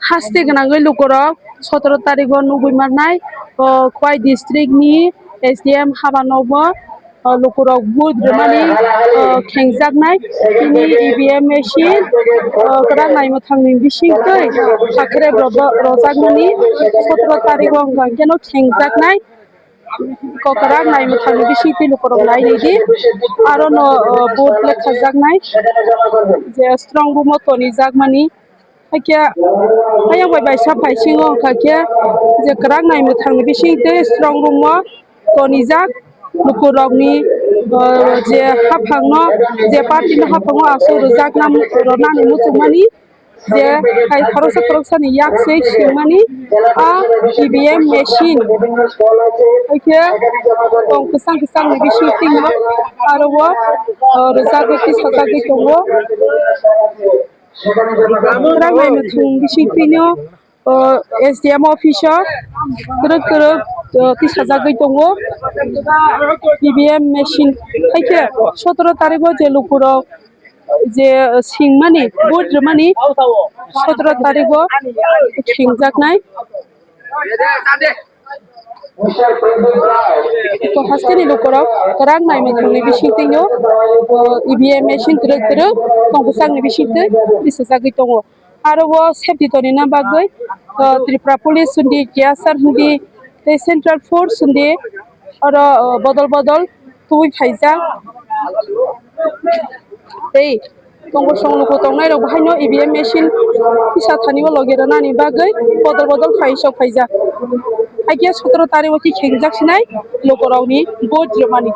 हास्ते गनांगै लुकरक 17 तारिख नुगुइ मारनाय खवाइ डिस्ट्रिक्ट नि SDM हाबानगो लुकरक booth माने खेंजागनाय तिनि EVM मेशिन करा नायमो थांनि बिसिंकै साखरे रजागनानि 17 तारिख गांकेनो खेंजागनाय ककरा नायमो थांनि बिसिंकै लुकरक नायनिदि आरो न बुथ लेखाजागनाय जे स्ट्रं रूम तनि जागमानि हायके हायाव बायसा फाइसिङो खाके जे करा नायमो थांनि बिसिंकै स्ट्रं रूम तनिजाग लुकरकनि जे हाफांनो जे पार्टीनो हाफांनो आसो रोजाक नाम रनानि मुथुमानि जे खाय खरसा नि याकसै सिंमानि आ EVM मेशिन ओके कसं नि बिसिंथिनो आरो वो रोजागै साजागै दङो रां नायनो थां बिसिंथिनो SDM ऑफिसर ग्रोब तिसाजागै दङो EVM मेशिन हायके 17 तारिख जे लुकरक जे सिंमानि बुथ मानि 17 तारिख खेंजागनाय तो हास्टेनि लुकरक रां नायनो थांनि बिसिंथिनो EVM मेशिन ग्रोब कंगसांनि बिसिंथै तिसाजागै दङो आरो वो सेफटि तनिना बागै त्रिपुरा पुलिस सुन्दि केएसआर हुन्दि सेंट्रल फोर्स सुन्दि आरो बदल तुइ फाइजा ei tonggo songlo ko tongnai rok haino EVM machine pisa thani o logero nani bagai bodol faisok faija haike 17 tarikh ki khengjak sinai lokorok ni board romani